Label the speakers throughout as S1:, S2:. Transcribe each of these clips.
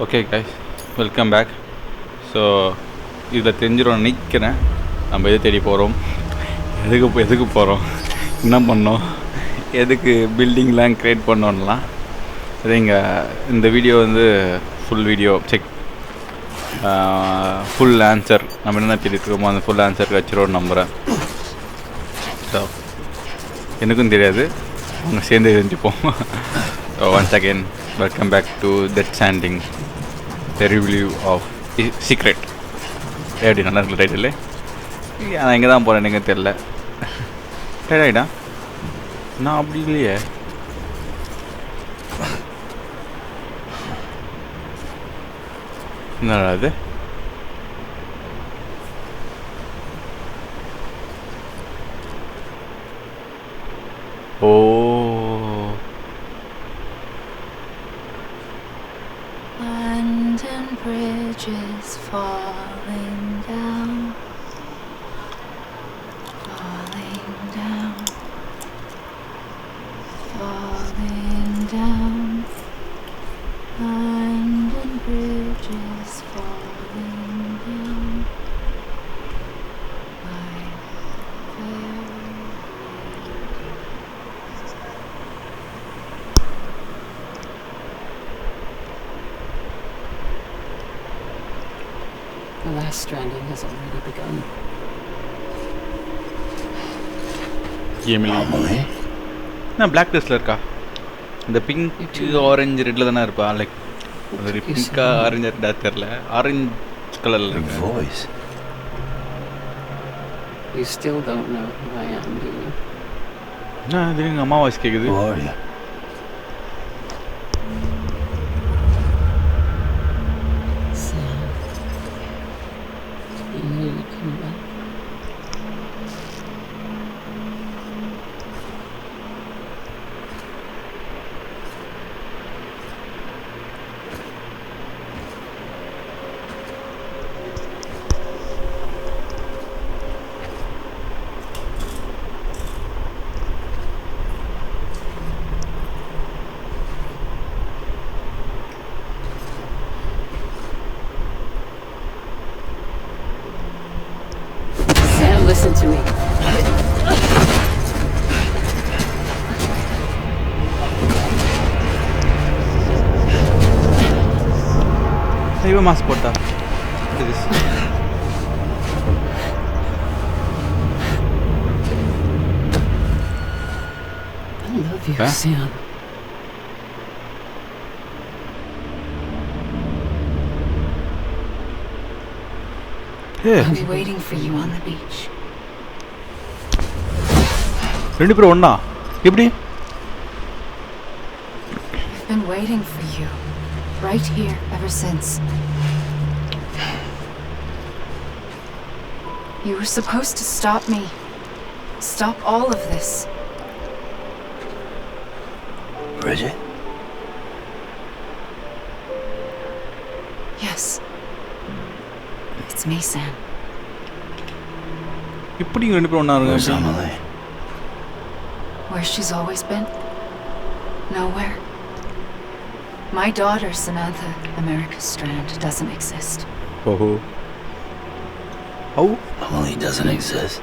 S1: Okay guys, welcome back. So இதில் தெரிஞ்சிடும் நிற்கிறேன். நம்ம எது தேடி போகிறோம், எதுக்கு போகிறோம், என்ன பண்ணோம், எதுக்கு பில்டிங்லாம் க்ரியேட் பண்ணோன்னெலாம் சரிங்க. இந்த வீடியோ வந்து ஃபுல் வீடியோ ஃபுல் ஆன்சர் நம்ம என்ன தேடிட்டு இருக்கோமோ அந்த ஃபுல் ஆன்சர் வச்சிரோன்னு நம்புகிறேன். ஸோ எனக்கும் தெரியாது, அவங்க சேர்ந்து தெரிஞ்சுப்போம். Once again welcome back to STRANDING, the review of secret. எப்படி நல்லா இருக்குல்ல டைட்டில்? நான் எங்கே தான் போகிறேன் எனக்கு தெரில. டேடாயிடா நான் அப்படி இல்லையே. என்னடா அது? ஓ,
S2: London Bridge is falling down, falling down, falling down. London Bridge is falling down. My fair
S3: The last stranding has already begun.
S1: Amelie நான் பிளாக் ட்ரெஸ்ஸில் இருக்கா? இந்த பிங்க் ஆரஞ்சு ரெட்டில் தானே இருப்பா? லைக் ஒரு பிங்காக ஆரஞ்சு ரெட்டா தெரில, ஆரஞ்சு கலரில் இருக்கு.
S3: You still don't know who I am, do you?
S1: இது எங்கள் அம்மா வாய்ஸ் கேட்குது.
S3: Sam, you knew you'd come back. Sam, listen to me.
S1: இவன் மாஸ்க் போட்டா
S3: I love you, Sam.
S2: I'll be waiting for you on the beach.
S1: ரெண்டு பேரும் ஒன்றா எப்படி?
S2: I've been waiting for you, right here, ever since. You were supposed to stop me. Stop all of this.
S4: Bridget?
S2: Yes. It's me, Sam.
S1: இப்படி ரெண்டு பேரும் ஒன்றா
S4: Where's
S1: இருங்க?
S4: Amelie?
S2: Where she's always been? Nowhere. My daughter, Samantha America Strand, doesn't exist.
S1: ஓஹோ, ஓ
S4: Amelie doesn't exist.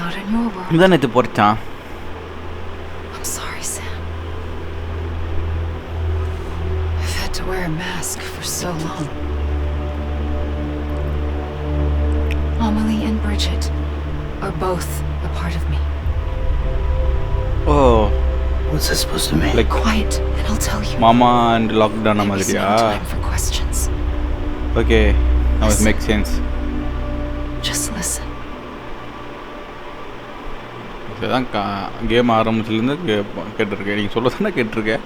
S2: Not in your world.
S1: இதான் நேற்று போறிச்சான்.
S2: I'm sorry, Sam. I've had to wear a mask for so long. Amelie and Bridget are both a part of me.
S1: Oh,
S4: What's this supposed to mean?
S1: Like
S2: Quiet, and I'll tell you.
S1: மாமா and lockdown
S2: Maybe
S1: மாதிரியா?
S2: no time for questions.
S1: Okay, now it makes sense.
S2: Just listen.
S1: இதுதான் game ஆரம்பிச்சிலேருந்து கேட்டிருக்கேன். நீங்கள் சொல்ல தானே கேட்டிருக்கேன்.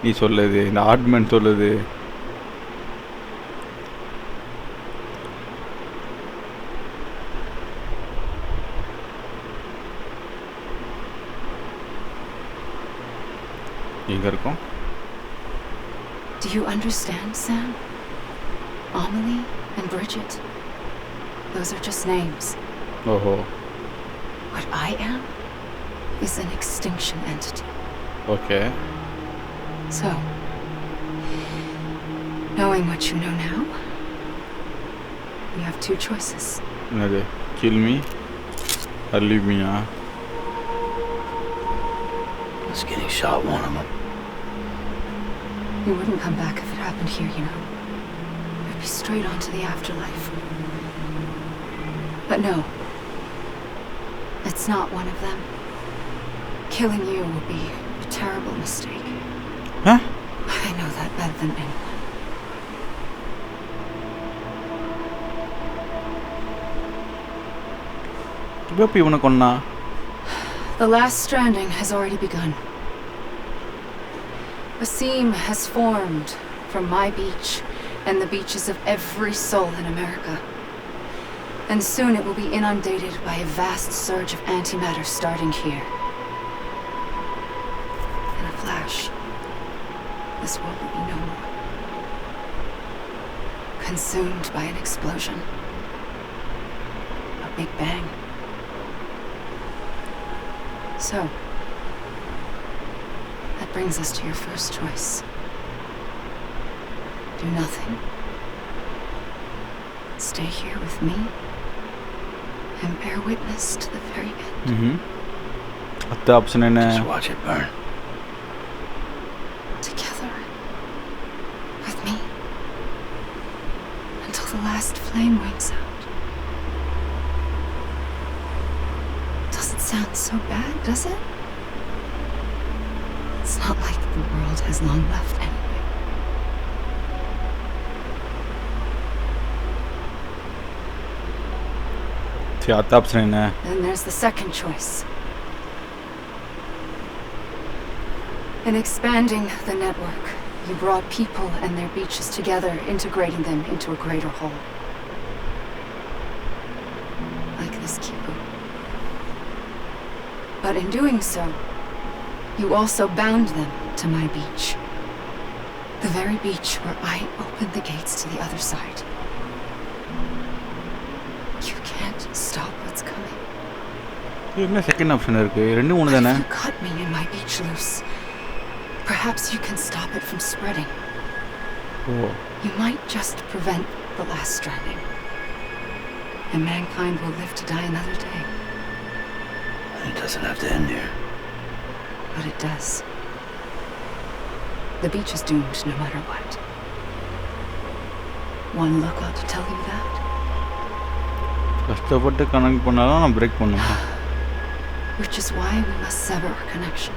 S1: நீ சொல்லுது, இந்த ஆர்ட்மேன் சொல்லுது. எங்கே இருக்கும்?
S2: Do you understand, Sam? Amelie and Bridget. Those are just names.
S1: ஓஹோ,
S2: What I am is an extinction entity.
S1: Okay.
S2: So, no Knowing what you know now, you have two choices.
S1: Kill me or leave me, huh?
S4: Was getting shot one of them?
S2: You wouldn't come back if it happened here, you know. You'd be straight on to the afterlife. But no. It's not one of them. Killing you would be a terrible mistake.
S1: Huh?
S2: I know that better than anyone. The last stranding has already begun. A seam has formed from my beach and the beaches of every soul in America. And soon it will be inundated by a vast surge of antimatter starting here. In a flash, this world will be no more. Consumed by an explosion. A big bang. So, that brings us to your first choice. Do nothing. Stay here with me and bear witness to the very end.
S1: That's the option.
S4: Just watch it burn.
S2: Together. With me. Until the last flame winks out. Doesn't sound so bad, does it? It's not like the world has long left anyway. Then there's the second choice. In expanding the network, you brought people and their beaches together, integrating them into a greater whole. Like this kibbutz. But in doing so, you also bound them to my beach. The very beach where I opened the gates to the other side. You can't stop what's coming.
S1: Second option.
S2: If you cut me and my beach loose, perhaps you can stop it from spreading.
S1: Oh.
S2: You might just prevent the last stranding. And mankind will live to die another day.
S4: It doesn't have to end here.
S2: But it does. The beach is doomed no matter what. One look ought to tell you that. Which is why we must sever our connection.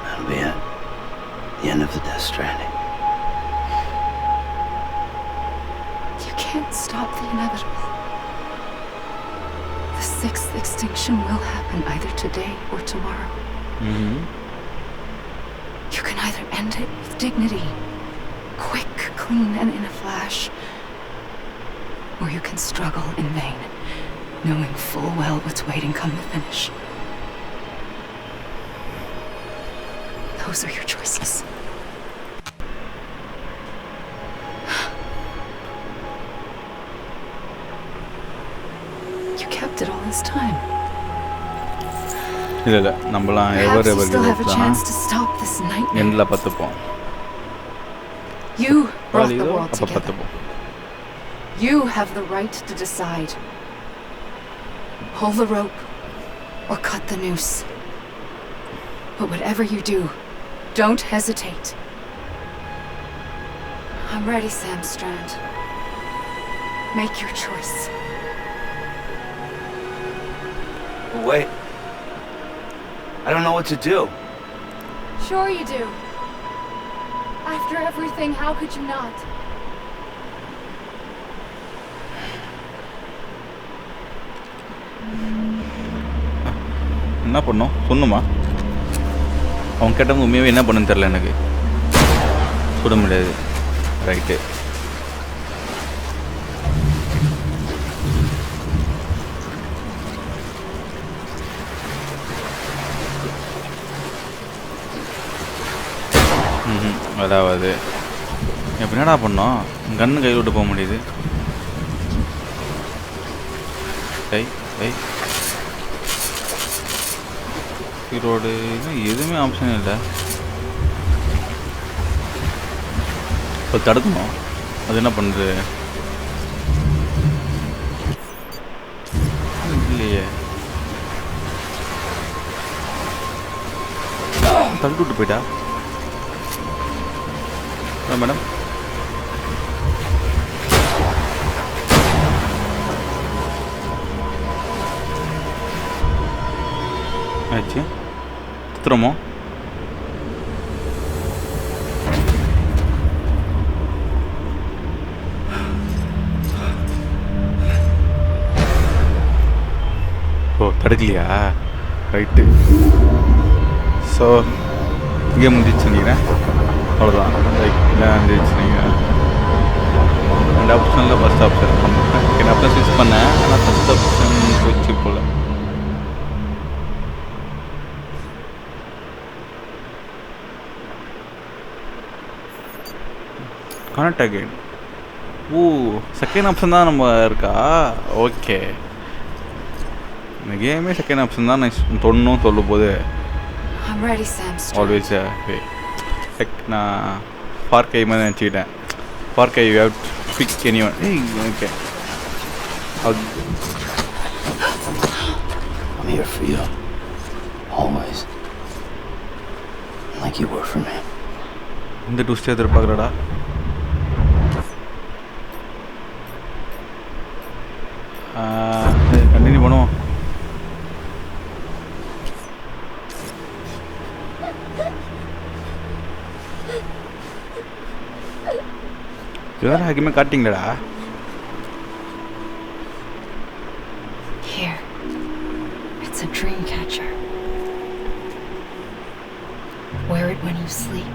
S4: That'll be it. The end of the Death Stranding.
S2: You can't stop the inevitable. The sixth extinction will happen either today or tomorrow. You can either end it with dignity, quick, clean, and in a flash, or you can struggle in vain, knowing full well what's waiting come the finish. Those are your choices. You kept it all this time. Perhaps you still have a chance to stop this nightmare. You brought the world together. You have the right to decide. Pull the rope or cut the noose. But whatever you do, don't hesitate. I'm ready, Sam Strand. Make your choice.
S4: Wait. I don't know what to do.
S2: Sure you do. After everything, how could you not?
S1: என்ன பண்ணோம் சொன்னுமா அவன் கேட்டவங்க உண்மையாகவே என்ன பண்ணுன்னு தெரில எனக்கு சுட முடியாது ரைட்டு அதாவது இப்போ என்னடா பண்ணோம் கன்று கையில் விட்டு போக முடியுது ரோடு எதுவுமே ஆப்ஷன் இல்லை அது தடுக்கணும். அது என்ன பண்ணுது? இல்லையே, தள்ளி விட்டு போயிட்டா மேடம். ஆச்சு குத்துறமோ? ஓ தடுக்கலையா? ரைட்டு. ஸோ இங்கே முடிஞ்சிச்சு நினைக்கிறேன். அவ்வளோதான். லைக் இதான் இருந்துச்சு நினைக்கிறேன். ரெண்டு ஆப்ஷனில் ஃபஸ்ட் ஆப்ஷன் பண்ணேன். செகண்ட் ஆப்ஷன் ஸ்விட்ச் பண்ணேன். ஆனால் ஃபஸ்ட் ஆப்ஷன் போச்சு போல். Connect again. ஓ செகண்ட் ஆப்ஷன் தான் நம்ம இருக்கா? ஓகே, இந்த கேமே செகண்ட் ஆப்ஷன் தான். நான் தொண்ணும் சொல்லும் போது ஆல்வேஸ் வே. லைக் நான் பார்க்கை மாதிரி நினச்சிக்கிட்டேன். பார்க்கை you have to pick anyone. Okay,
S4: I'm here for you. Always. Like you were for me.
S1: இந்த ட்விஸ்ட் எதிர்பார்க்குறடா. கண்டினியூ பண்ணுவோம். இதெல்லாம் ஹாக்கியமே காட்டிங்களடா.
S2: Here. It's a dream catcher. Wear it when you sleep,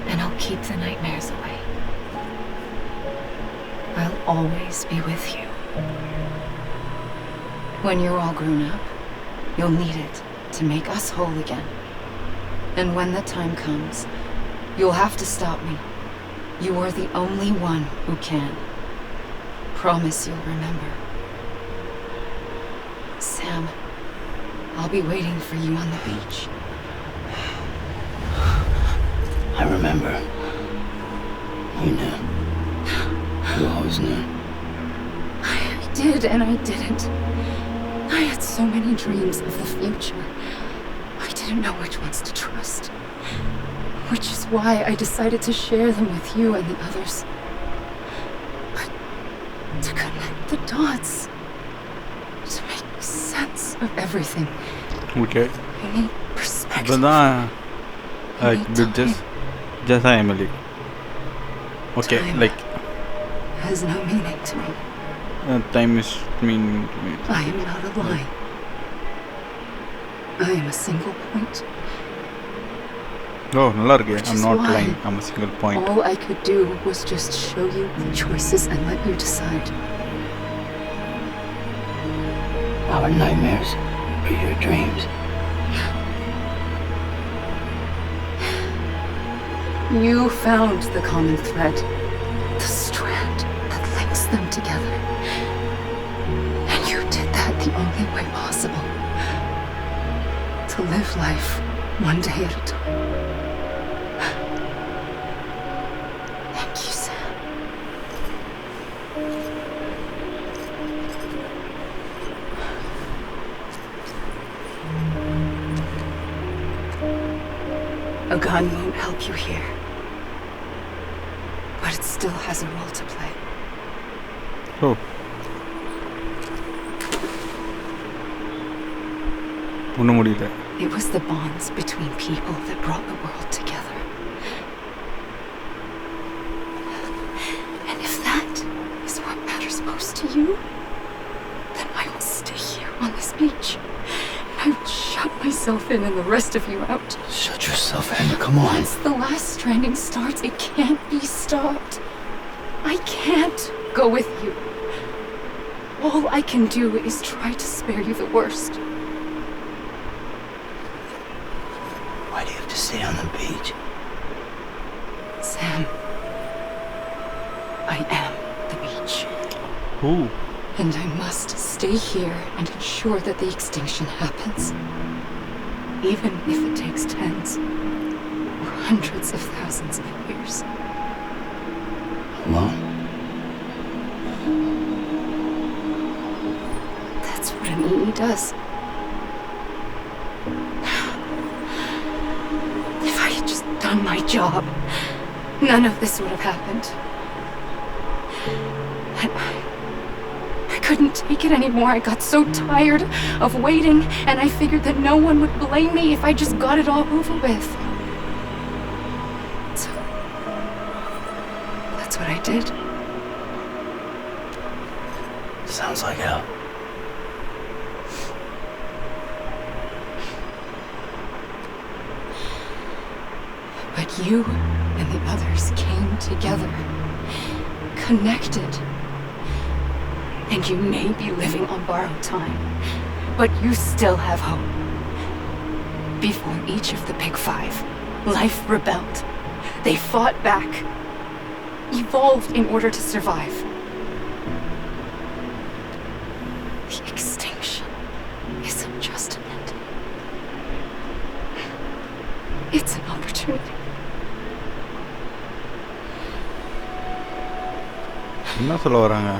S2: and I'll keep the nightmares away. I'll always be with you. When you're all grown up, you'll need it to make us whole again. And when the time comes, you'll have to stop me. You are the only one who can. Promise you'll remember. Sam, I'll be waiting for you on the beach.
S4: I remember. You knew. You always knew.
S2: I did and I didn't. I had so many dreams of the future. I didn't know which ones to trust. Which is why I decided to share them with you and the others. But to connect the dots. To make sense of everything.
S1: Okay.
S2: You need perspective.
S1: But just Amelie. Okay,
S2: Time
S1: like
S2: has no meaning to me.
S1: time is meaning to me.
S2: I am not a line. I am a single point.
S1: Oh, நல்லா இருக்கு. I'm not
S2: why
S1: lying. I'm a single point.
S2: All I could do was just show you the choices and let you decide.
S4: Our nightmares are your dreams.
S2: You found the common thread, the strand that links them together. And you did that the only way possible. To live life one day at a time. Thank you, Sam. A gun won't help you here. But it still has a role to play.
S1: Oh. ஒன்றும் முடியல.
S2: It was the bonds between people that brought the world together. And if that is what matters most to you, then I will stay here on this beach. I will shut myself in and the rest of you out.
S4: Shut yourself in. Come on.
S2: Once the last stranding starts, it can't be stopped. I can't go with you. All I can do is try to spare you the worst.
S4: Why do you have to stay on the beach?
S2: Sam, I am the beach.
S1: Ooh.
S2: And I must stay here and ensure that the extinction happens. Even if it takes tens or hundreds of thousands of years.
S4: Alone?
S2: That's what an EE does. If I had just done my job, none of this would have happened. And I couldn't take it anymore. I got so tired of waiting, and I figured that no one would blame me if I just got it all over with. So that's what I did.
S4: Sounds like hell.
S2: But you and the others came together, connected. And you may be living on borrowed time, but you still have hope. Before each of the Big Five, life rebelled. They fought back, evolved in order to survive. The extinction isn't just an end. It's an opportunity.
S1: என்ன சொல்ல வராங்க?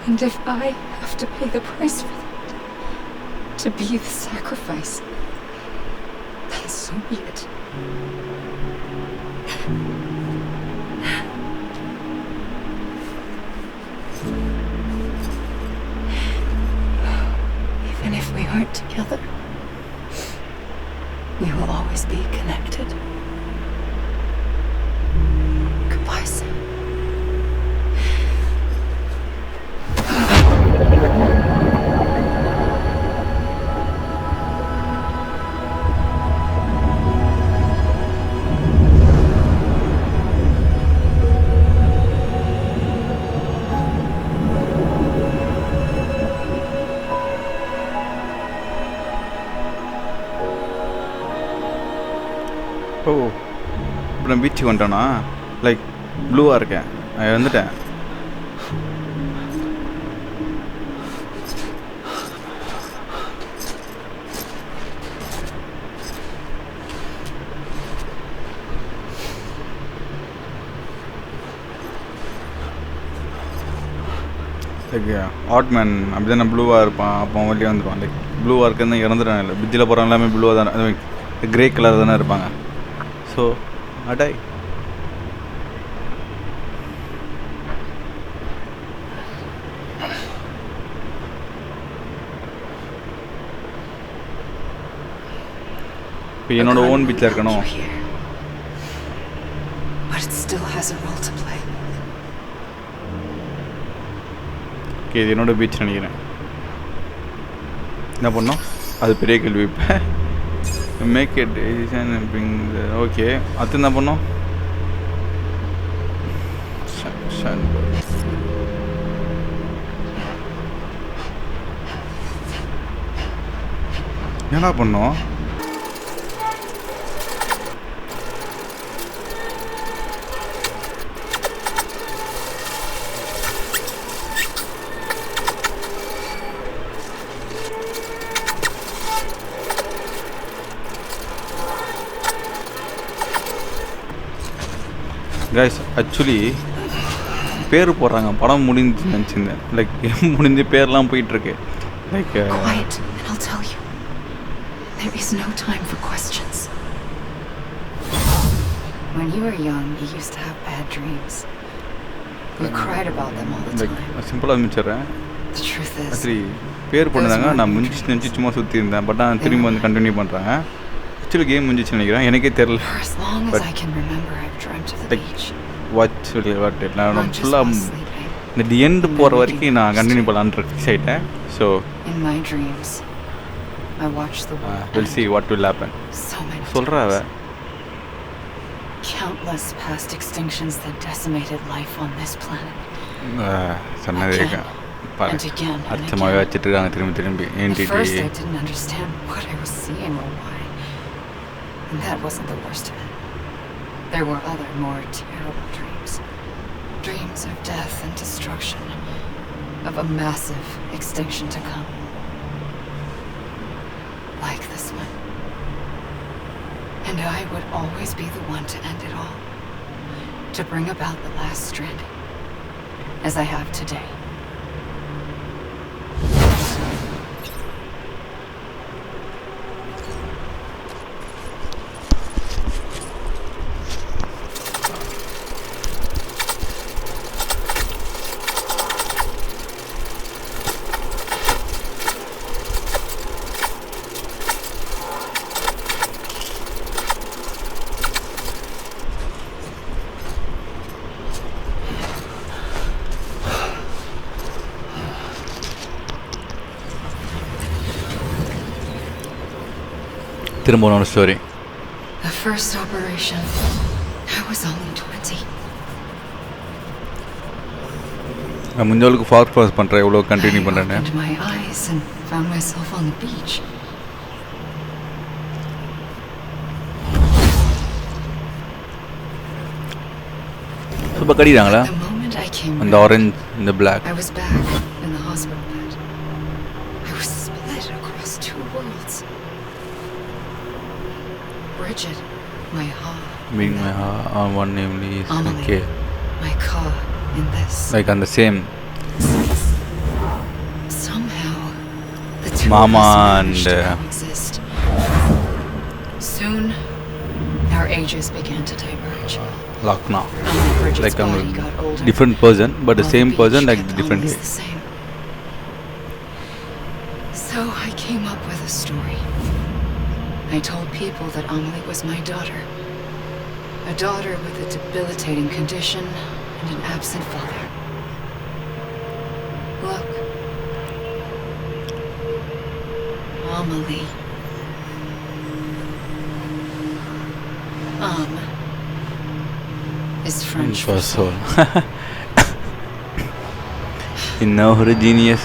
S2: And if I have to pay the price for that, to be the sacrifice, then so be it. Even if we aren't together, we will always be connected. Goodbye, Sam.
S1: ஓ இப்போ நான் பீச்சுக்கு வந்துட்டேன்னா like ப்ளூவாக இருக்கேன். நான் வந்துட்டேன். Like ஆட்மேன் அப்படி தானே ப்ளூவாக இருப்பான். அப்போ அவன் வெளியே வந்துடுவான். லைக் ப்ளூவாக இருக்குன்னு இறந்துட்டான். இல்லை பிச்சில் போகிறவங்க எல்லாமே ப்ளூவாக தானே, கிரே கலர் தானே இருப்பாங்க. ஸோ அடை இப்போ என்னோட ஓன் பீச்சில் இருக்கணும்.
S2: But it still has a role to play.
S1: Okay, இது என்னோட பீச் நினைக்கிறேன். என்ன பண்ணோம்? அது பெரிய கேள்வி. இப்போ மேக் இட் ஓகே, அது என்ன பண்ணோம்? என்ன பண்ணோம்? கைஸ் ஆக்சுவலி பேர் போடுறாங்க, படம் முடிஞ்சு நினச்சிருந்தேன். லைக் முடிஞ்சு பேர்லாம் போயிட்டுருக்கு. Like
S2: Quiet, and I'll tell you. There is no time for questions. When you were young, you used to have bad dreams. You cried about them all the
S1: like
S2: time.
S1: சிம்பிளாக ஆரம்பிச்சிடுறேன்.
S2: The truth is,
S1: actually பேர் போடுறாங்க, நான் முடிஞ்சு நினச்சி சும்மா சுற்றி இருந்தேன். But நான் திரும்பி வந்து கண்டினியூ பண்ணுறாங்க. ஆக்சுவலி கேம் முடிஞ்சிச்சு நினைக்கிறேன், எனக்கே தெரில.
S2: for as long as I can remember, I've dreamt of the
S1: Like,
S2: beach.
S1: Watch நான்
S2: Not just
S1: ஃபுல்லாக
S2: while sleeping.
S1: இந்த எண்டு போகிற வரைக்கும் நான் கண்டினியூ பண்ணலான்னு ஃபிக்ஸ் ஆகிட்டேன். So
S2: In my dreams, I watch the world
S1: will see
S2: end.
S1: What will happen.
S2: So many
S1: சொல்கிறா அவ.
S2: times. Countless past extinctions that decimated life on this planet.
S1: சொன்னது
S2: Again and again and
S1: அச்சமாகவே
S2: again.
S1: வச்சுட்டு இருக்காங்க திரும்பி திரும்பி.
S2: At
S1: ஏன்டி
S2: first, I didn't understand what I was seeing or why. And that wasn't the worst of it. There were other, more terrible dreams. Dreams of death and destruction. Of a massive extinction to come. Like this one. And I would always be the one to end it all. to bring about the last stranding, as I have today.
S1: திரும்ப ஒரு story.
S2: The first operation, I was only 20.
S1: நான் முன்னாளுக்கு fast pass பண்ணுறேன், எவ்வளோ continue பண்ணுறேன்னு.
S2: I opened my eyes and found myself on the beach.
S1: இப்போ கடிக்கிறாங்களா?
S2: The moment I came
S1: அந்த orange, இந்த black.
S2: I was back in the hospital bed. I was split across two worlds. Bridget, my heart.
S1: Being my heart, one Amelie is
S2: Amelie,
S1: okay.
S2: my car in this.
S1: Like on the same.
S2: Somehow, the two
S1: Mama
S2: of us managed to
S1: and,
S2: coexist. Soon, our ages began to diverge.
S1: Lock now.
S2: Bridget's
S1: Like I'm
S2: body got older.
S1: different person, but the
S2: while
S1: same
S2: beach
S1: person, like
S2: kept
S1: different
S2: always
S1: way.
S2: the same. So I came up with a story. I told people that Amelie was my daughter. A daughter with a debilitating condition and an absent father. Look. Amelie. Is French for soul.
S1: You know her genius.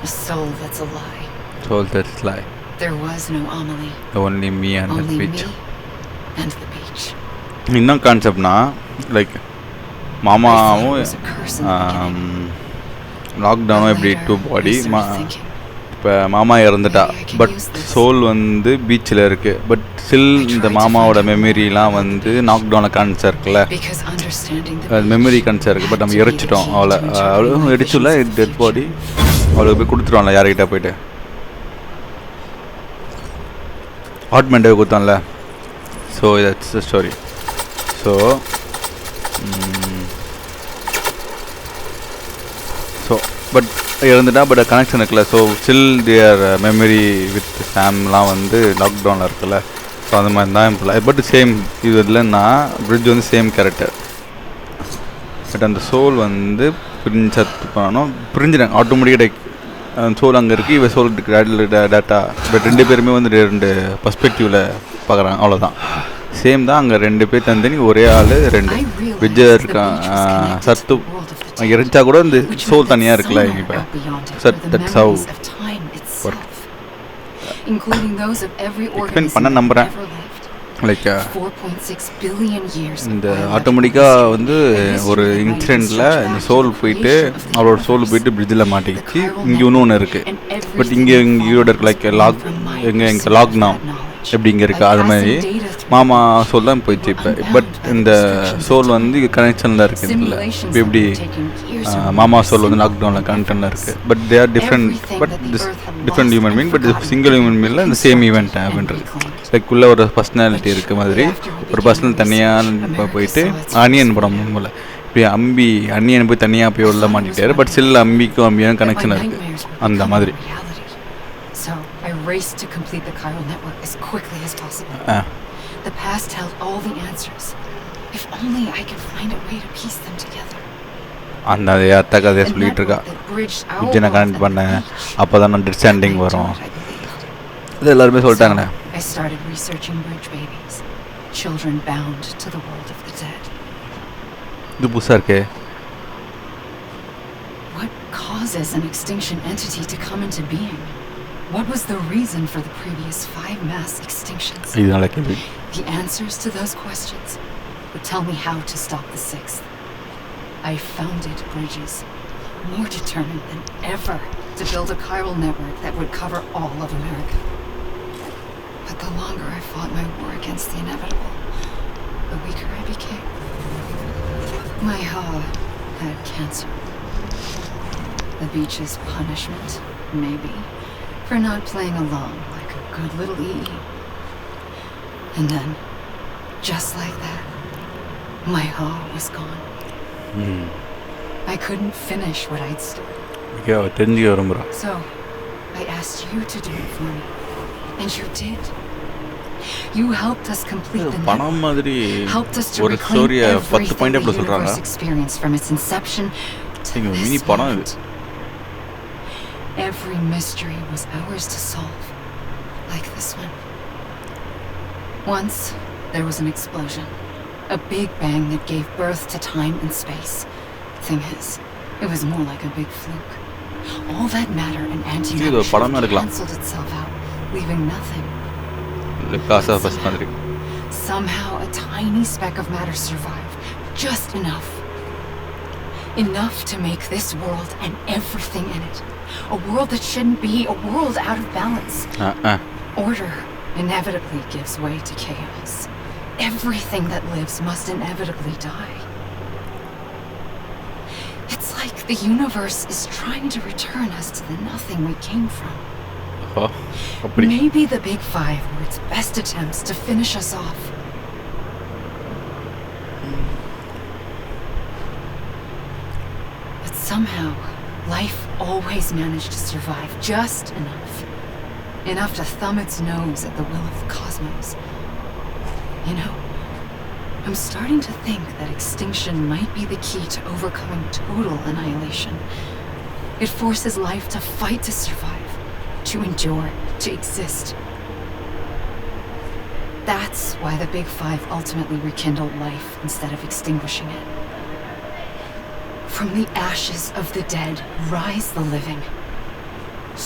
S2: A soul that's a lie.
S1: Soul that's lie.
S2: There was no Amelie.
S1: Only me and the
S2: Only
S1: beach.
S2: me and the beach.
S1: இன்னும் கான்செப்ட்னா like
S2: I thought it
S1: மாமாவும்
S2: was a curse in the beginning.
S1: லாக்டவுனும் எப்படி
S2: Later,
S1: டூ
S2: I
S1: body
S2: started thinking,
S1: இப்போ மாமா இறந்துட்டா,
S2: maybe I can
S1: but
S2: use this.
S1: Soul வந்து பீச்சில் இருக்குது. பட் ஸ்டில் இந்த மாமாவோட மெமரிலாம் வந்து நாக்டவுனில் கான்சர் இருக்குல்ல,
S2: because understanding the
S1: அது மெமரி
S2: beach
S1: கான்சர் இருக்குது. பட்
S2: had
S1: நம்ம
S2: to be the
S1: எரிச்சிட்டோம்
S2: key
S1: அவளை.
S2: to interpreting
S1: அவளும்
S2: my
S1: எரிச்சுல
S2: visions of
S1: dead
S2: the
S1: body
S2: future.
S1: அவளுக்கு போய் கொடுத்துருவான்ல யார்கிட்ட போயிட்டு. ஹாட்மெண்டே கொடுத்தான்ல. So that's the story. So but இறந்துட்டா, பட் கனெக்ஷன் இருக்குல்ல. So still their memory with சாம்லாம் வந்து லாக்டவுனில் இருக்குல்ல. ஸோ அந்த மாதிரி தான் இப்போ பட் சேம் இது இல்லைன்னா பிரிட்ஜ் வந்து சேம் கேரக்டர். பட் அந்த சோல் வந்து சத்து பண்ணணும், பிரிஞ்சிடாங்க ஆட்டோமேட்டிக்காக. சோல் அங்கே இருக்குது, இவ சோல் டேட்டா. பட் ரெண்டு பேருமே வந்து ரெண்டு பர்ஸ்பெக்டிவில் பார்க்குறாங்க, அவ்வளோதான். சேம் தான். அங்கே ரெண்டு பேர் தந்தனி, ஒரே ஆள் ரெண்டு விஜய் இருக்கான். சத்து இறைச்சா கூட இந்த சோல் தனியாக இருக்குல்ல. இப்போ தட்ஸ் ஹவ் எக்ஸ்பிளைன் பண்ண நம்புகிறேன். லைக் இந்த ஆட்டோமேட்டிக்காக வந்து ஒரு இன்சிடெண்ட்டில் இந்த சோல் போயிட்டு அவளோட சோல் போயிட்டு பிரிட்ஜில் மாட்டிக்கிச்சு. இங்கே இன்னொன்று இருக்குது, பட் இங்கேயோட இருக்கு. லைக் லாக் எங்கே லாக்னா எப்படி இங்கே இருக்குது, அது மாதிரி மாமா சோல் தான் போயிடுச்சு இப்போ. பட் இந்த சோல் வந்து கனெக்ஷனில் இருக்குது இல்லை. இப்போ எப்படி மாமா சோல் வந்து லாக்டவுனில் கனெக்ஷனில் இருக்குது. But they are different, but this different human being, but single human பீயிங்கில் இந்த சேம் ஈவெண்ட் அப்படின்றது. லைக் உள்ள ஒரு பர்சனாலிட்டி இருக்க மாதிரி ஒரு பர்சனல் தனியாக போயிட்டு அனியன் படம் போல் இப்படி அம்பி அன்னியன் போய் தனியாக போய் உள்ள மாட்டிட்டாரு. பட் ஸ்டில் அம்பிக்கும் அம்பியும் கனெக்ஷன் இருக்குது அந்த மாதிரி.
S2: So I raced to complete the chiral network as quickly as possible. The past held all the answers. If only I could find a way to piece them together.
S1: அந்த அத்தை கதையை சொல்லிகிட்டு இருக்கா. விஜய் நான் connect பண்ணேன், அப்போ தான் நான் ஸ்டாண்டிங் வரும். இது எல்லாருமே சொல்லிட்டாங்களே.
S2: I started researching bridge babies, children bound to the world of the dead.
S1: இது புதுசாக இருக்கே.
S2: What causes an extinction entity to come into being? What was the reason for the previous 5 mass extinctions?
S1: இது நல்ல கேள்வி.
S2: The answers to those questions would tell me how to stop the 6th. I founded bridges, more determined than ever to build a chiral network that would cover all of America. But the longer I fought my war against the inevitable, the weaker I became. My Ha had cancer. The beach's punishment, maybe, for not playing along like a good little EE. And then, just like that, my Ha was gone. I couldn't finish what I'd started.
S1: Okay அவள் தெரிஞ்சு வரும்புறா.
S2: So, I asked you to do it for me. And you did. You helped us complete the
S1: பணம் மாதிரி
S2: helped us to
S1: ஒரு
S2: reclaim
S1: ஸ்டோரியை 10
S2: everything
S1: point
S2: the
S1: எப்படி சொல்கிறாங்க.
S2: universe experienced from its inception to
S1: mini
S2: this
S1: படம்
S2: moment.
S1: இது.
S2: Every mystery was ours to solve, like this one. Once, there was an explosion. A big bang that gave birth to time and space. Thing is, it was more like a big fluke. All that matter and antimatter cancelled itself out, leaving nothing.
S1: Gaza first மாதிரி.
S2: Somehow, a tiny speck of matter survived, just enough. Enough to make this world and everything in it. A world that shouldn't be, a world out of balance. Order inevitably gives way to chaos. Everything that lives must inevitably die. It's like the universe is trying to return us to the nothing we came from. Maybe the Big Five were its best attempts to finish us off. But somehow, life always managed to survive just enough. Enough to thumb its nose at the will of the cosmos. You know, I'm starting to think that extinction might be the key to overcoming total annihilation. It forces life to fight to survive, to endure, to exist. That's why the Big Five ultimately rekindled life instead of extinguishing it. From the ashes of the dead rise the living,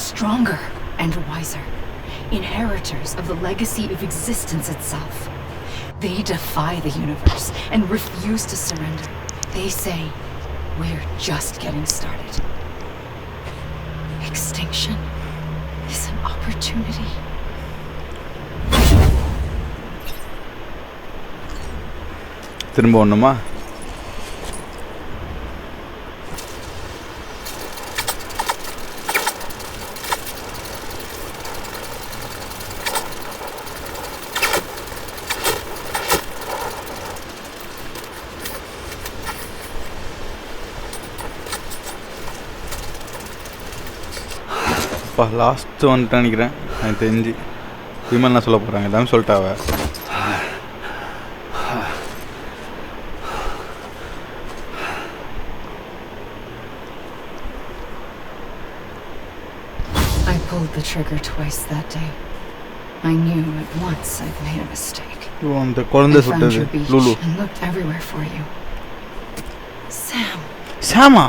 S2: stronger and wiser, inheritors of the legacy of existence itself. They defy the universe and refuse to surrender. They say, we're just getting started. Extinction is an opportunity.
S1: திரும்ப ஒண்ணுமா? Last வந்துட்டு நினைக்கிறேன் எனக்கு தெரிஞ்சு. விமல் என்ன சொல்ல போகிறாங்க? எல்லாமே சொல்லிட்டாவ.
S2: I pulled the trigger twice that day. I knew at once I'd made a mistake.
S1: அந்த குழந்தை
S2: I found
S1: சுட்டது
S2: your beach
S1: Lulu.
S2: and looked everywhere for you. Sam,
S1: Sama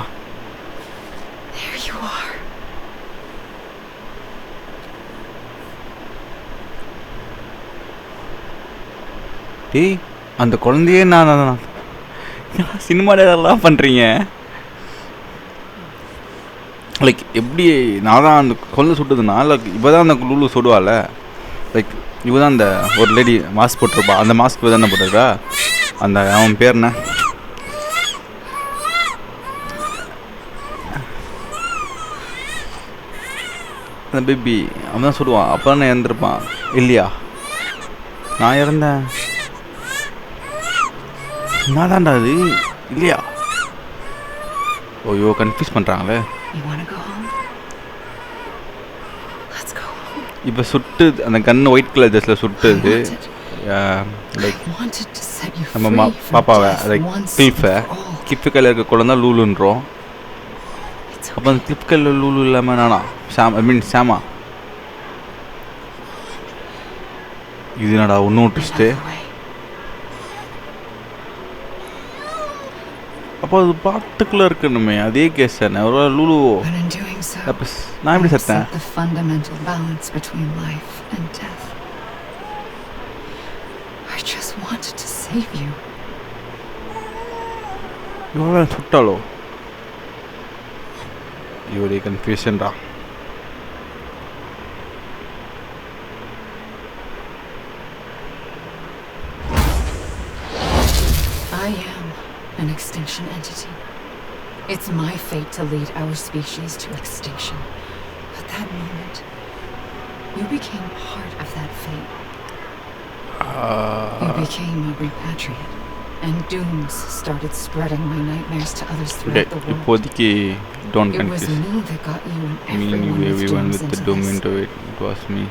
S2: there you are.
S1: டேய் அந்த குழந்தையே நான் சினிமாவில் இதெல்லாம் பண்ணுறீங்க. லைக் எப்படி நான் தான் அந்த குழந்தை சுட்டுதுன்னா லைக் இப்போ தான் அந்த லுலு சுடுவாள். லைக் இவ தான் அந்த ஒரு லேடி மாஸ்க் போட்டிருப்பா. அந்த மாஸ்க் இப்போ தானே போட்டிருக்கா. அந்த அவன் பேர் என்ன? அந்த பேபி அவன் தான் சுடுவான். அப்போ தான் இறந்துருப்பான் இல்லையா? நான் இறந்தேன். நான் தான்டா அது இல்லையா? ஓய்யோ கன்ஃபியூஸ் பண்ணுறாங்களே. இப்போ சுட்டு அந்த கன்று ஒயிட் கலர் ட்ரெஸ்ஸில் சுட்டுது. லைக் நம்ம பாப்பாவை லைக் கிளிப்பு கையில் இருக்க குழந்தை லூலுன்றோம். அப்போ அந்த கிளிப் கையில் லூலு இல்லாமல் நானா சாமா இது என்னடா ஒன்றும் ட்விஸ்ட்டு. அப்போ அது பாட்டுக்குள்ளே இருக்கணுமே அதே கேஸ் தானே. ஒரு லூலு நான் எப்படி செத்தேன்? இவ்வளோ சுட்டாலோ இவரே கன்ஃபியூஷன்டா.
S2: I am an extinction entity. It's my fate to lead our species to extinction. At that moment, you became part of that fate. You became a repatriate, and dooms started spreading my nightmares to others throughout the world.
S1: இப்போதைக்கு don't
S2: It was
S1: confuse
S2: me that got you and
S1: me
S2: everyone with
S1: everyone
S2: dooms
S1: with the
S2: into
S1: doom
S2: this.
S1: into it. It was me.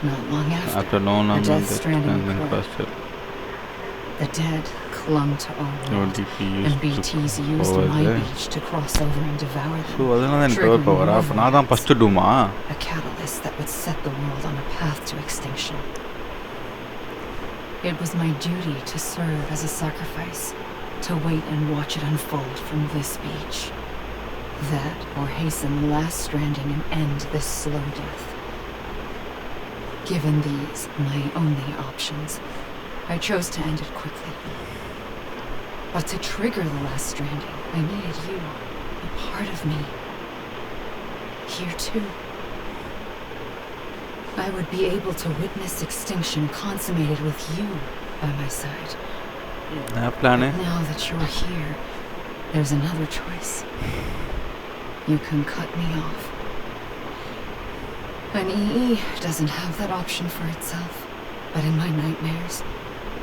S2: Not long
S1: After
S2: after,
S1: no
S2: the
S1: number
S2: death
S1: that
S2: stranding
S1: and then
S2: occurred.
S1: faster.
S2: The dead clung to our
S1: Your
S2: world,
S1: DP
S2: and
S1: used to
S2: BTs used
S1: over
S2: my
S1: there.
S2: beach to cross over and devour them.
S1: So அதனால தான் எனக்கு
S2: triggering
S1: power அப்போ நான் தான்
S2: more
S1: first டூமா
S2: a catalyst that would set the world on a path to extinction. It was my duty to serve as a sacrifice, to wait and watch it unfold from this beach. That, or hasten the last stranding and end this slow death. Given these, my only options, I chose to end it quickly. But to trigger the last stranding, I needed you, a part of me. Here too. I would be able to witness extinction consummated with you by my side.
S1: Plan
S2: Now that you're here, there's another choice. You can cut me off. An EE doesn't have that option for itself, but in my nightmares,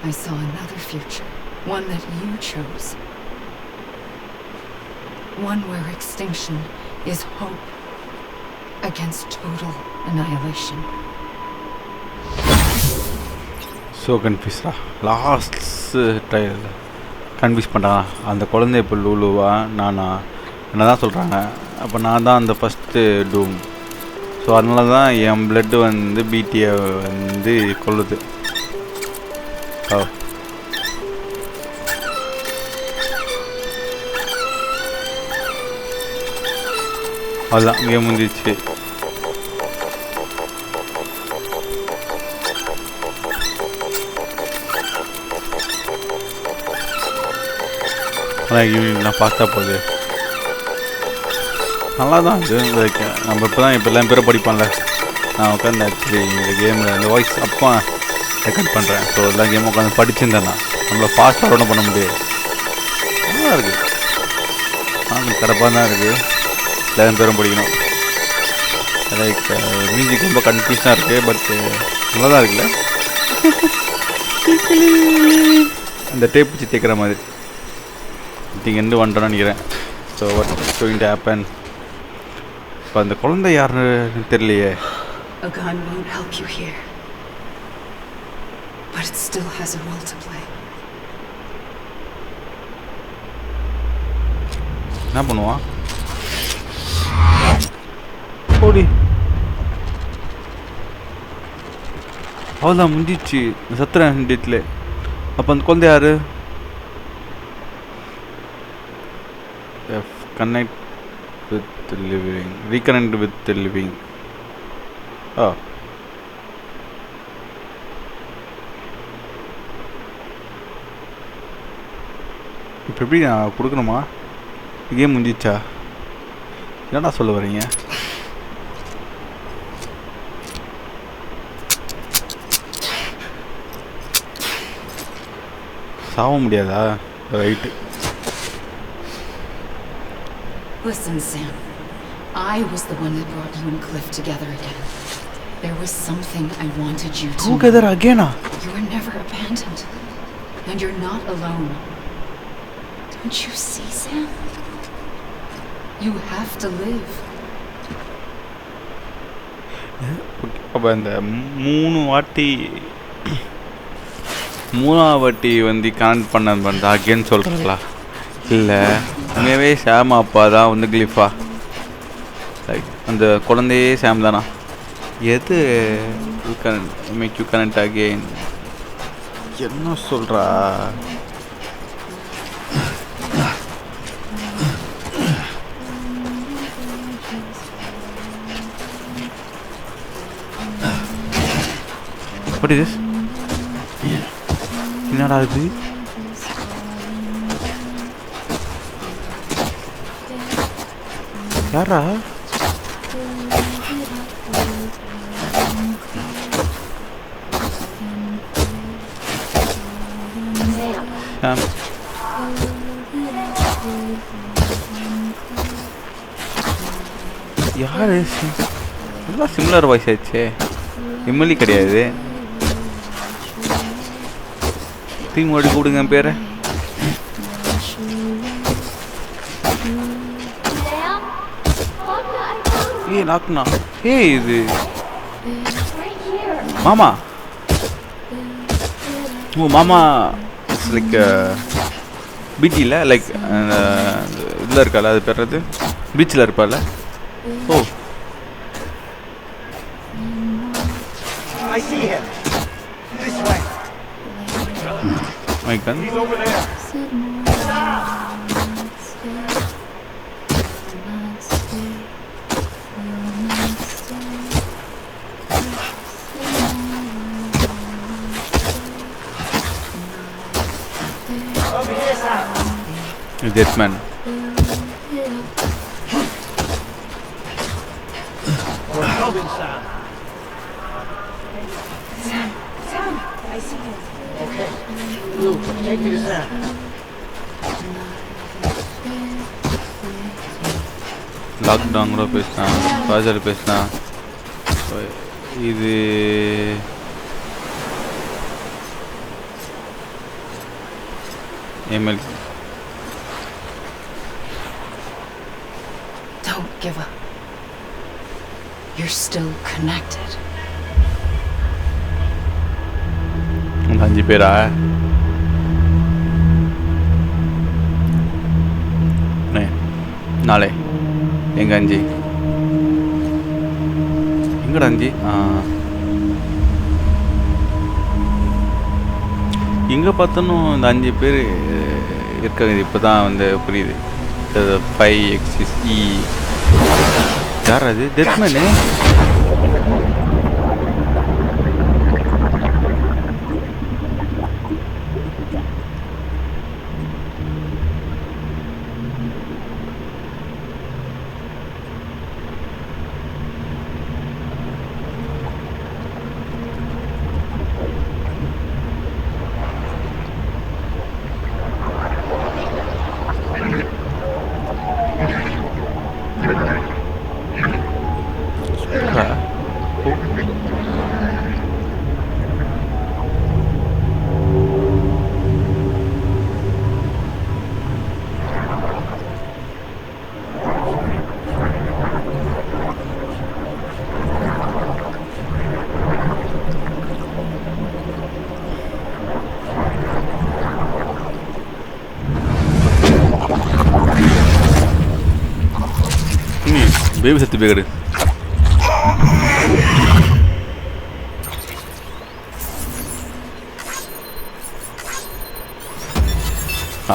S2: I saw another future, one that you chose. One where extinction is hope against total annihilation.
S1: So கன்ஃபியூஸ்டா last trial confuse பண்ணுறாங்க அந்த குழந்தை இப்போ லூலுவா நானா என்ன தான் சொல்கிறாங்க அப்போ நான் தான் அந்த ஃபஸ்ட்டு டூம் ஸோ அதனால தான் என் பிளட்டு வந்து பிடியை வந்து கொல்லுது ஓ அதுதான் இங்கே முடிஞ்சிச்சு ஆனால் நான் பார்த்தா போகுது நல்லா தான் இது நம்ம இப்போ தான் இப்போ எல்லாம் பேரை படிப்பான்ல நான் உட்காந்து ஆக்சுவலி இந்த கேமில் இந்த வாய்ஸ் அப்போ ரெக்கார்ட் பண்ணுறேன் ஸோ எல்லா கேமும் உட்காந்து படிச்சிருந்தேன் நான் நம்மளை ஃபாஸ்ட்டாக ஒன்றும் பண்ண முடியாது நல்லா இருக்குது கொஞ்சம் கரெக்டாக தான் இருக்குது எல்லாரும் பேரும் படிக்கணும் லைக் மியூசிக் ரொம்ப கன்ஃபியூஷனாக இருக்குது பட் நல்லா தான் இருக்குல்ல இந்த டேப் வச்சு தேய்க்கிற மாதிரி இங்கே எண்டு வந்துட்டோன்னு நினைக்கிறேன் so what going to happen இப்போ அந்த குழந்தை யாருன்னு தெரியலையே
S2: A gun won't help you here, but it still has a role to play.
S1: என்ன பண்ணுவான் ஓடி அவ்வளோதான் முடிஞ்சிச்சு சத்துறேன் டேட்டில் அப்போ அந்த குழந்தை யாரு connect with the living, reconnect with the living. Oh. இப்போ எப்படி நான் கொடுக்கணுமா கேம் முடிஞ்சிச்சா என்னடா சொல்ல வரீங்க சாவ முடியாதா right
S2: Listen, Sam. I was the one that brought you and Cliff together again. There was something I wanted you to
S1: together again?
S2: You were never abandoned. And you're not alone. Don't you see, Sam? You have to live.
S1: அப்போ அந்த மூணாவது வாட்டி வந்து connect பண்ண அகேன்னு சொல்கிறாங்களா இல்லை உண்மையாகவே சாம் அப்பா தான் வந்து கிளிஃபா லைக் அந்த குழந்தையே சாம் தானா எது மேக் யூ கனெக்ட் அகெயின் என்ன சொல்கிறா What is this? என்னடா இது யாரா Sam. யாரு எல்லாம் சிமிலர் வாய்ஸ் ஆயிடுச்சே. எம்எல்ஏ கிடையாது. டீம் ஓடி கூடுங்க என் பேரை. ஏய் லாக்னா. ஏய் இது மாமா. ஓ மாமா இட்ஸ் லைக் பீச்சில் லைக் இதில் இருக்கால அது பேர் அது பீச்சில் இருப்பால. ஓ
S5: I see him. This way.
S1: my god.
S5: He's over there. Over here, Sam.
S1: Death man.
S5: We're helping Sam.
S2: Sam, I see you.
S5: Okay. Luke, take me to Sam.
S1: Lockdown கூட பேசினான், ராஜர் பேசினான். இது MLA.
S2: Don't give up. You're still connected.
S1: அந்த 5 பேரா? நாளை எங்க 5 எங்கடா 5? எங்கே பார்த்தாலும் இந்த 5 பேர் இருக்காங்க. இப்போ தான் வந்து புரியுது. 5XE யார் அது? டெத்மேனு. பேபி சத்து பேகடு.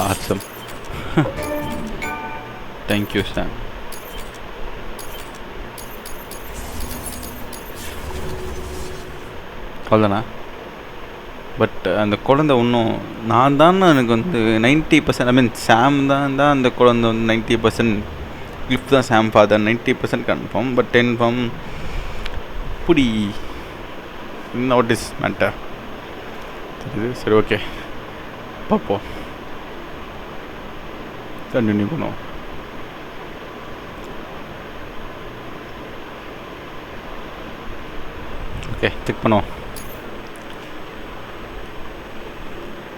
S1: Awesome. Thank you, Sam. அவ்வளோதானா? பட் அந்த குழந்தை இன்னும் நான் தான் எனக்கு வந்து 90%, ஐ மீன் சாம் தான் அந்த குழந்தை வந்து 90% கிளிஃப் தான் சாம் ஃபாதர், 90% கன்ஃபார்ம். பட் 10 ஃபார்ம் இப்படி வாட் இஸ் மேட்டர் தெரியுது. சரி ஓகே பார்ப்போம், கண்டினியூ பண்ணுவோம். ஓகே செக் பண்ணுவோம்.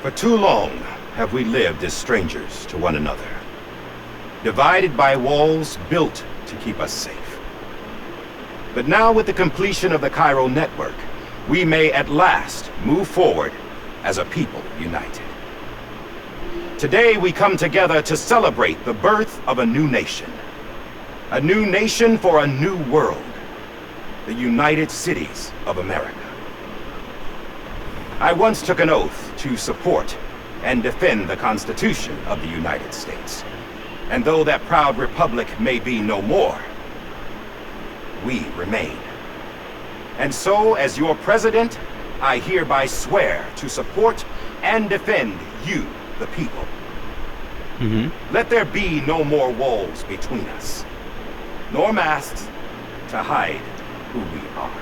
S6: For too long have we lived as strangers to one another, divided by walls built to keep us safe. But now with the completion of the Cairo network, we may at last move forward as a people united. Today we come together to celebrate the birth of a new nation. A new nation for a new world. The United Cities of America. I once took an oath to support and defend the Constitution of the United States. And though that proud republic may be no more, we remain. And so, as your president, I hereby swear to support and defend you, the people. Let there be no more walls between us, nor masks to hide who we are.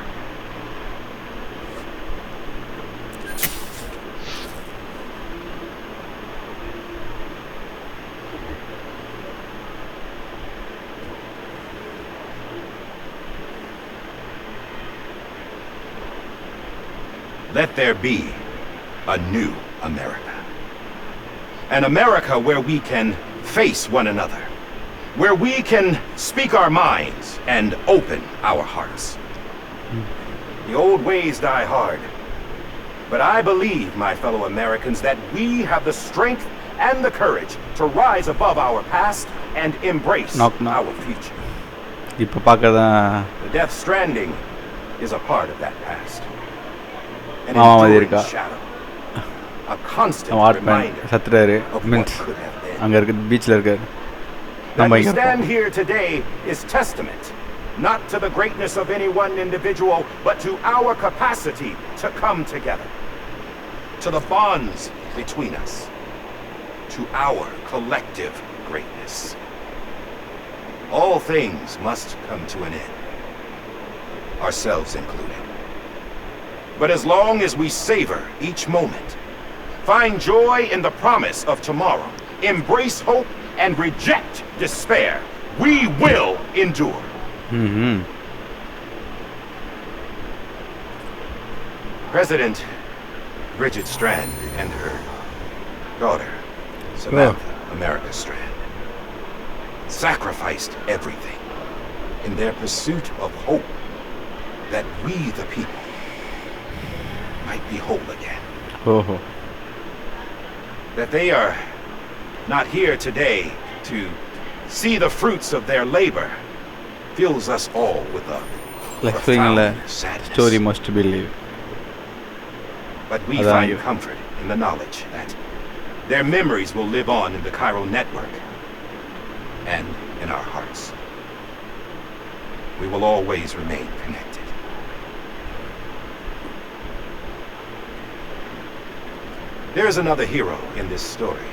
S6: let there be a new America. An America where we can face one another. Where we can speak our minds and open our hearts. The old ways die hard. But I believe, my fellow Americans, that we have the strength and the courage to rise above our past and embrace
S1: Knock, knock.
S6: our future.
S1: இப்போ பார்க்கறதான்
S6: The Death Stranding is a part of that past. An
S1: ஆமா, அது
S6: enduring
S1: இருக்கா?
S6: shadow. A constant
S1: நம்ம Hartmann
S6: reminder
S1: சத்துறாரு
S6: of what
S1: means
S6: could have been.
S1: அங்கே இருக்க பீச்சில் இருக்காரு
S6: That
S1: நம்ம
S6: we
S1: இங்கே
S6: stand
S1: இருக்கோம்
S6: here today is testament, not to the greatness of any one individual, but to our capacity to come together. To the bonds between us. To our collective greatness. All things must come to an end. Ourselves included. But as long as we savor each moment, find joy in the promise of tomorrow, embrace hope, and reject despair, we will endure. President Bridget Strand and her daughter, Samantha America Strand, sacrificed everything in their pursuit of hope that we, the people, might be whole again.
S1: ஓஹோ
S6: That they are not here today to see the fruits of their labor fills us all with a
S1: like ஃபீலிங்கில்
S6: profound sadness.
S1: Story must believe
S6: But we
S1: Adan
S6: find
S1: yun.
S6: comfort in the knowledge that their memories will live on in the Cairo network and in our hearts. We will always remain connected. There is another hero in this story.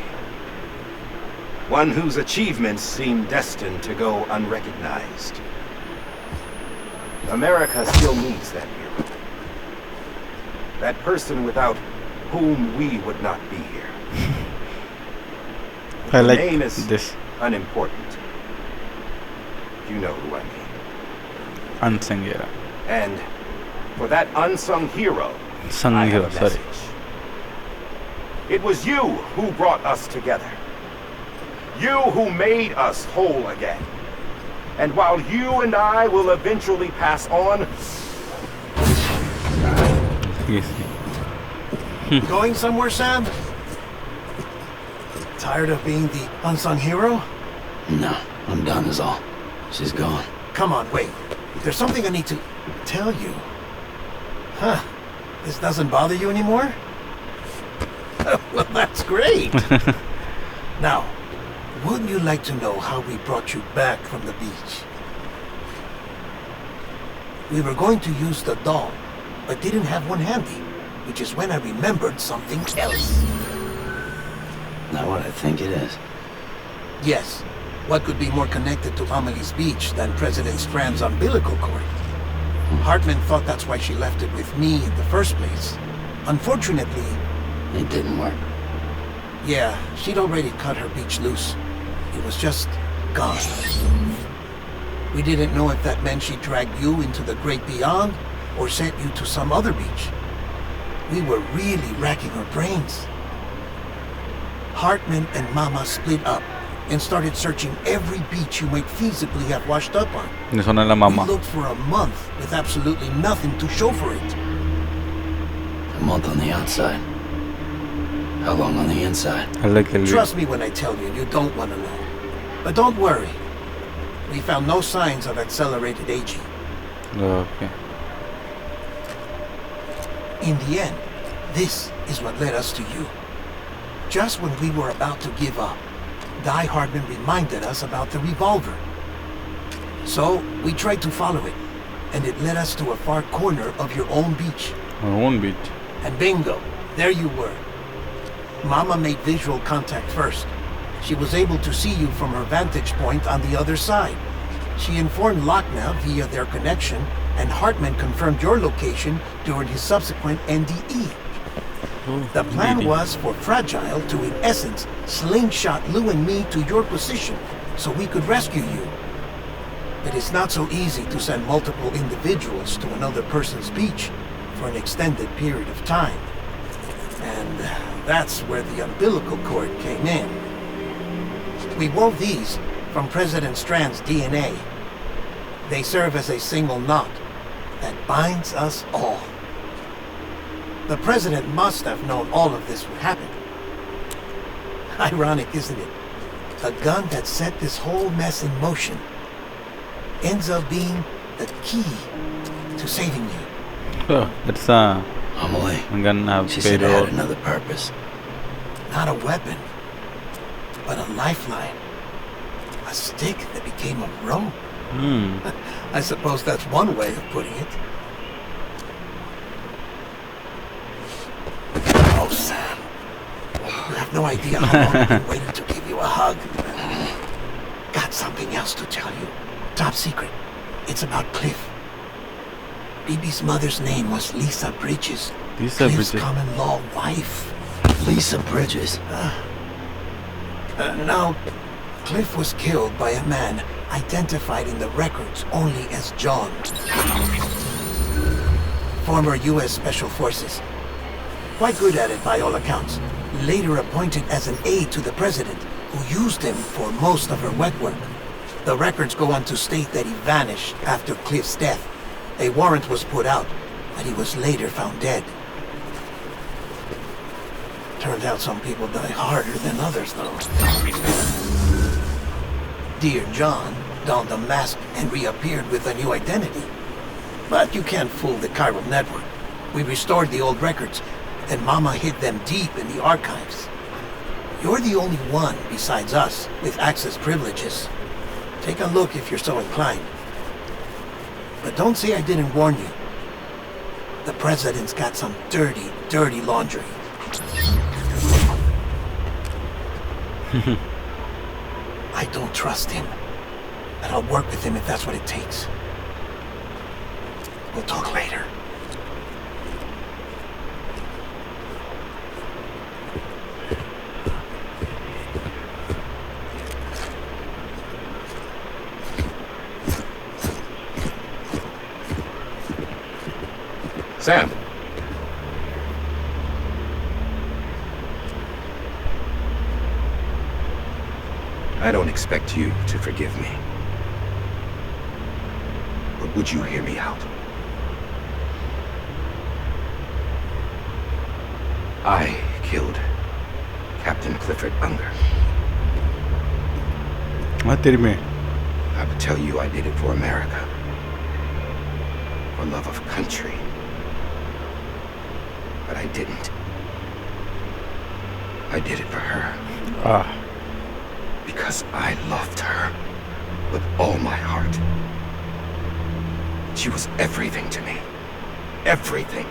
S6: One whose achievements seem destined to go unrecognized. America still needs that hero. That person without whom we would not be here.
S1: I
S6: The
S1: like
S6: name is
S1: this
S6: unimportant. You know who I mean.
S1: அன்சங்கேரா
S6: And for that unsung hero, I
S1: சங்கீரா
S6: have a
S1: sorry
S6: message. It was you who brought us together. You who made us whole again. And while you and I will eventually pass on,
S5: Going somewhere, Sam? Tired of being the unsung hero?
S4: No, I'm done is all. She's gone.
S5: Come on, wait. There's something I need to tell you. Huh. This doesn't bother you anymore? Well, that's great. Now, wouldn't you like to know how we brought you back from the beach? We were going to use the doll, but didn't have one handy, which is when I remembered something else.
S4: Not what I think it is.
S5: Yes, what could be more connected to Amelie's beach than President Strand's umbilical cord? Hartman thought that's why she left it with me in the first place. Unfortunately,
S4: It didn't work.
S5: yeah, she'd already cut her beach loose. It was just gone. We didn't know if that meant she dragged you into the great beyond or sent you to some other beach. We were really racking our brains. Hartman and Mama split up and started searching every beach you might feasibly have washed up on.
S1: நீ சொன்னல
S5: We
S1: மாமா
S5: looked for a month with absolutely nothing to show for it.
S4: A month on the outside. How long on the inside?
S1: நல்ல கேள்வி
S5: Trust me when I tell you, you don't want to know. But don't worry. We found no signs of accelerated aging.
S1: Okay
S5: In the end, this is what led us to you. Just when we were about to give up, Die-Hardman reminded us about the revolver. So, we tried to follow it, and it led us to a far corner of your own beach.
S1: Own beach
S5: And bingo, there you were. Mama made visual contact first. She was able to see you from her vantage point on the other side. She informed Lochna via their connection, and Hartman confirmed your location during his subsequent NDE. The plan was for Fragile to, in essence, slingshot Lou and me to your position so we could rescue you. But it's not so easy to send multiple individuals to another person's beach for an extended period of time. And that's where the umbilical cord came in. We wove these from President Strand's DNA. They serve as a single knot that binds us all. The President must have known all of this would happen. Ironic, isn't it? The gun that set this whole mess in motion ends up being the key to saving you.
S1: Oh, that's
S4: Amelie,
S1: I'm gonna have
S4: she said it
S1: payroll.
S4: had another purpose.
S5: Not a weapon, but a lifeline. A stick that became a rope. I suppose that's one way of putting it. Oh, Sam. You have no idea how long I've been waiting to give you a hug. Got something else to tell you. Top secret. It's about Cliff. BB's mother's name was Lisa Bridges.
S1: Lisa
S5: Cliff's
S1: Bridges.
S5: common law wife.
S4: Lisa Bridges.
S5: Now, Cliff was killed by a man identified in the records only as John. Former U.S. Special Forces. Quite good at it by all accounts. Later appointed as an aide to the president, who used him for most of her wet work. The records go on to state that he vanished after Cliff's death. A warrant was put out, but he was later found dead. Turns out some people die harder than others, though. Dear John donned a mask and reappeared with a new identity. But you can't fool the chiral network. We restored the old records, and Mama hid them deep in the archives. You're the only one besides us with access privileges. Take a look if you're so inclined. But don't say I didn't warn you. The president's got some dirty, dirty laundry. I don't trust him. And I'll work with him if that's what it takes. We'll talk later.
S6: Sam. I don't expect you to forgive me. But would you hear me out? I killed Captain Clifford Unger.
S1: What did me?
S6: I would tell you I did it for America. For love of country. But I didn't. I did it for her. Because I loved her with all my heart. She was everything to me. Everything.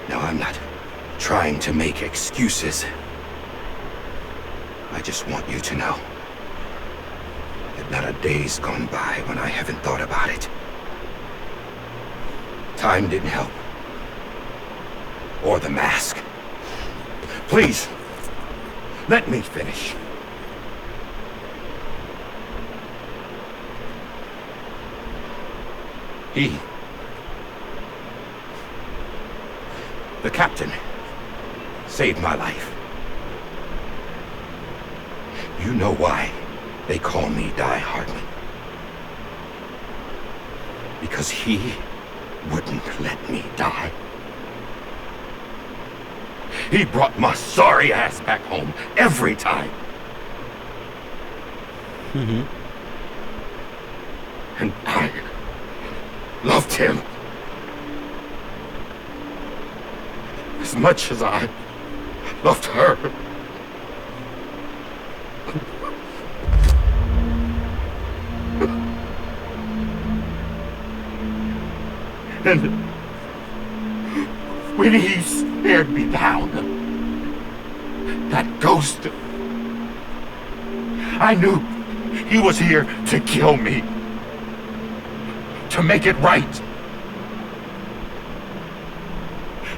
S6: Now, I'm not trying to make excuses. I just want you to know that not a day's gone by when I haven't thought about it. Time didn't help. Or the mask. Please, let me finish. The captain, saved my life. You know why they call me Die-Hardman. Because he wouldn't let me die. He brought my sorry ass back home every time. And I loved him as much as I loved her. And when he stared me down, that ghost, I knew he was here to kill me, to make it right.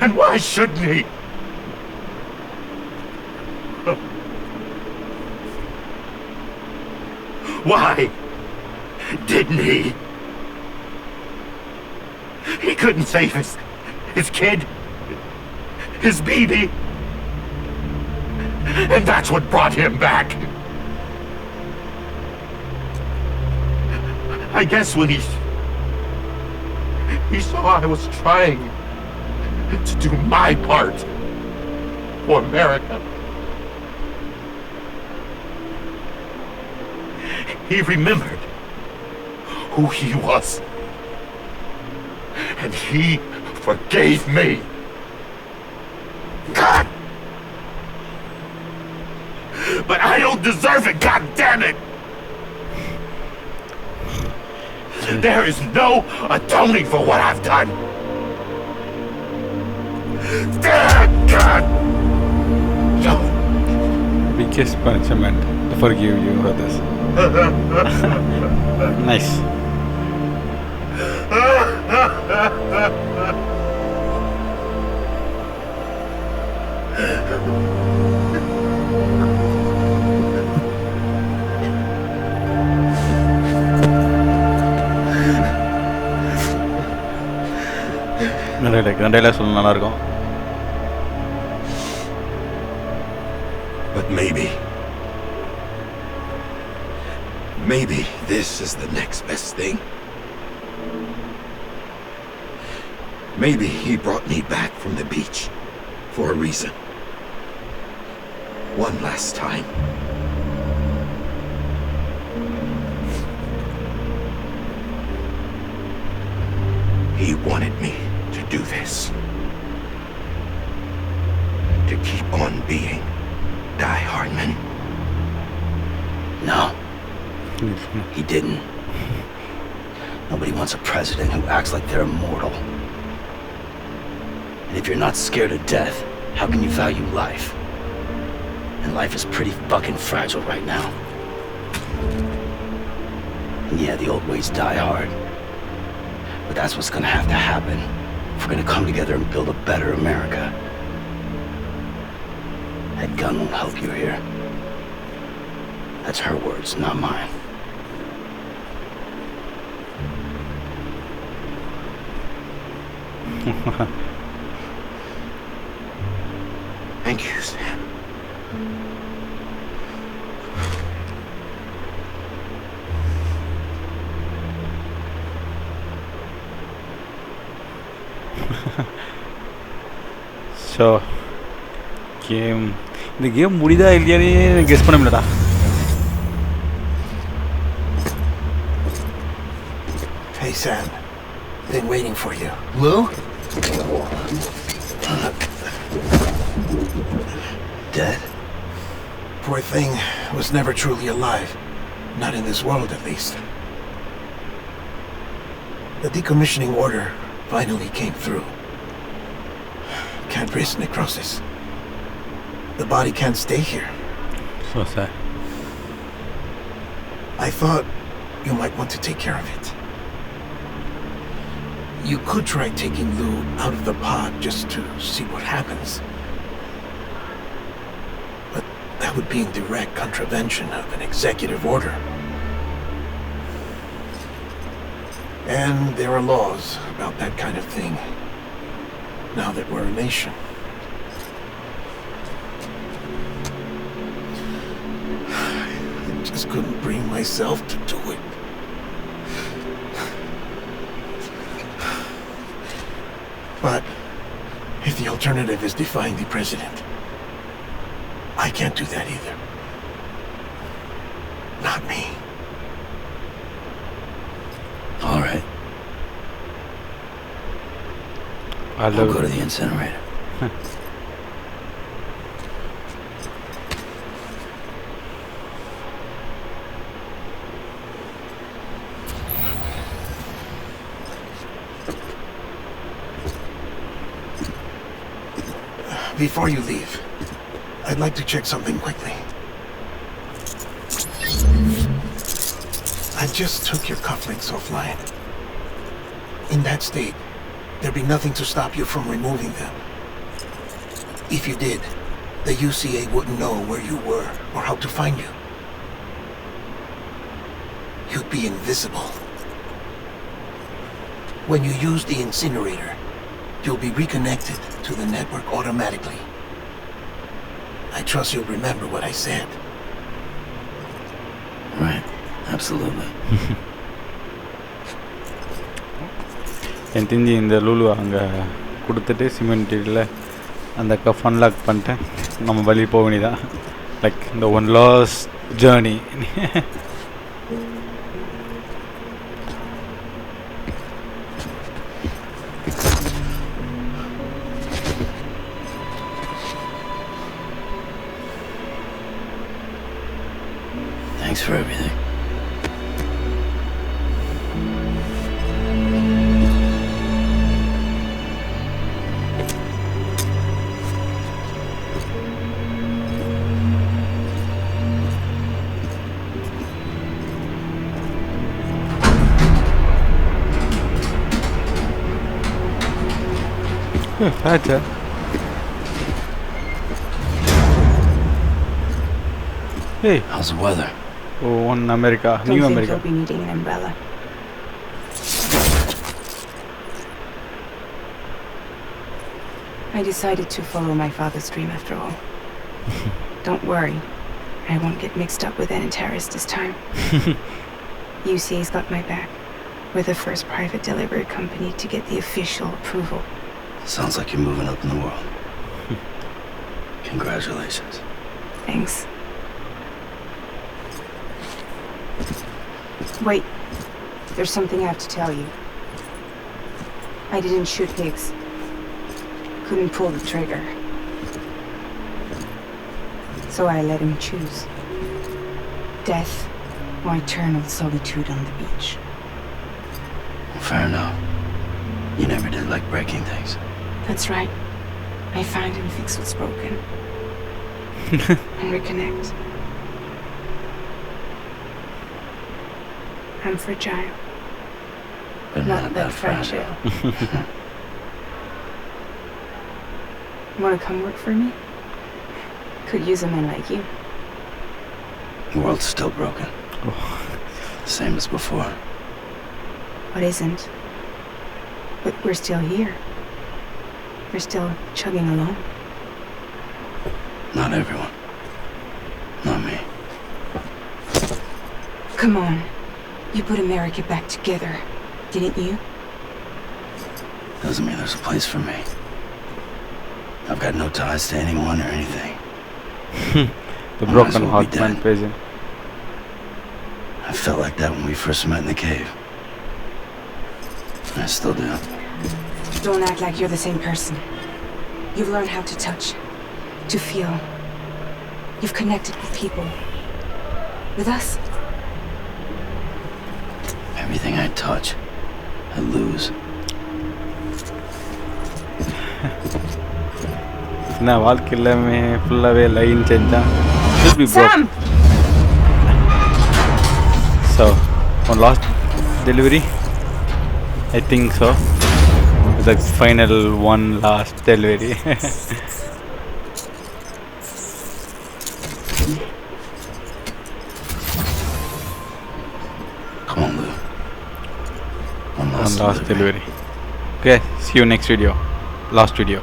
S6: And why shouldn't he? Why didn't he? He couldn't save his kid, his baby. And that's what brought him back. I guess when he saw I was trying to do my part for America, he remembered who he was. And he forgave me. God! But I don't deserve it, God damn it! There is no atoning for what I've done. God! No.
S1: Biggest punishment to forgive you for this. Nice.
S6: But maybe this is the next best thing. Maybe he brought me back from the beach for a reason. One last time. He wanted me to do this. To keep on being Die-Hardman.
S4: No. He didn't. Nobody wants a president who acts like they're immortal. And if you're not scared of death, how can you value life? And life is pretty fucking fragile right now. And yeah, the old ways die hard. But that's what's gonna have to happen if we're gonna come together and build a better America. That gun won't help you here. That's her words, not mine.
S6: Thank you, Sam.
S1: So இந்த game முடிதா இல்லையானே guess பண்ண முடியலடா.
S5: Hey, Sam. Been waiting for you. Lou?
S4: Dead?
S5: Poor thing was never truly alive. Not in this world, at least. The decommissioning order finally came through. Can't risk necrosis. The body can't stay here.
S1: So sad.
S5: I thought you might want to take care of it. You could try taking Lou out of the pod just to see what happens. But that would be in direct contravention of an executive order. And there are laws about that kind of thing, now that we're a nation. I just couldn't bring myself to do it. But if the alternative is defying the president, I can't do that either. Not me.
S4: All right. I'll go to the incinerator.
S5: Before you leave, I'd like to check something quickly. I just took your cufflinks offline. In that state, there'd be nothing to stop you from removing them. If you did, the UCA wouldn't know where you were or how to find you. You'd be invisible. When you use the incinerator, you'll be reconnected to the network automatically. I trust you'll remember what I said.
S4: Right. Absolutely.
S1: என் தெரிஞ்சு இந்த லூலு அங்கே கொடுத்துட்டு சிமெண்ட்டில் அந்த cup unlock பண்ணிட்டேன். நம்ம வழி போக வேண்டியதான். லைக் இந்த one last journey.
S4: Thanks for everything.
S1: Gotcha. Hey.
S4: How's the weather?
S1: Oh, one America,
S2: Don't
S1: New
S2: think
S1: America.
S2: you'll be needing an umbrella. I decided to follow my father's dream after all. Don't worry, I won't get mixed up with any terrorists this time. UCA's got my back. We're the first private delivery company to get the official approval.
S4: Sounds like you're moving up in the world. Congratulations.
S2: Thanks. Wait, there's something I have to tell you. I didn't shoot Higgs. Couldn't pull the trigger. So I let him choose. Death or eternal solitude on the beach.
S4: Fair enough. You never did like breaking things.
S2: That's right. I find and fix what's broken. And reconnect. I'm fragile.
S4: But
S2: Not that fragile. Wanna come work for me? Could use a man like you.
S4: The world's still broken. Same as before.
S2: What isn't? But we're still here. We're still chugging along.
S4: Not everyone. Not me.
S2: Come on. You put America back together, didn't you?
S4: Doesn't mean there's a place for me. I've got no ties to anyone or anything.
S1: The
S4: Might
S1: broken
S4: as well
S1: heart
S4: be
S1: man
S4: dead.
S1: present.
S4: I felt like that when we first met in the cave. I still do.
S2: Don't act like you're the same person. You've learned how to touch, to feel. You've connected with people. With us.
S4: Everything I touch, I lose.
S1: நான் வாழ்க்கையில் ஃபுல்லாகவே line செஞ்சான். Should be broke.
S2: Sam!
S1: So, one last delivery? I think so. The final one last delivery.
S4: Come on, Lou. One
S1: One last
S4: delivery.
S1: delivery. Okay, see you next video. Last video.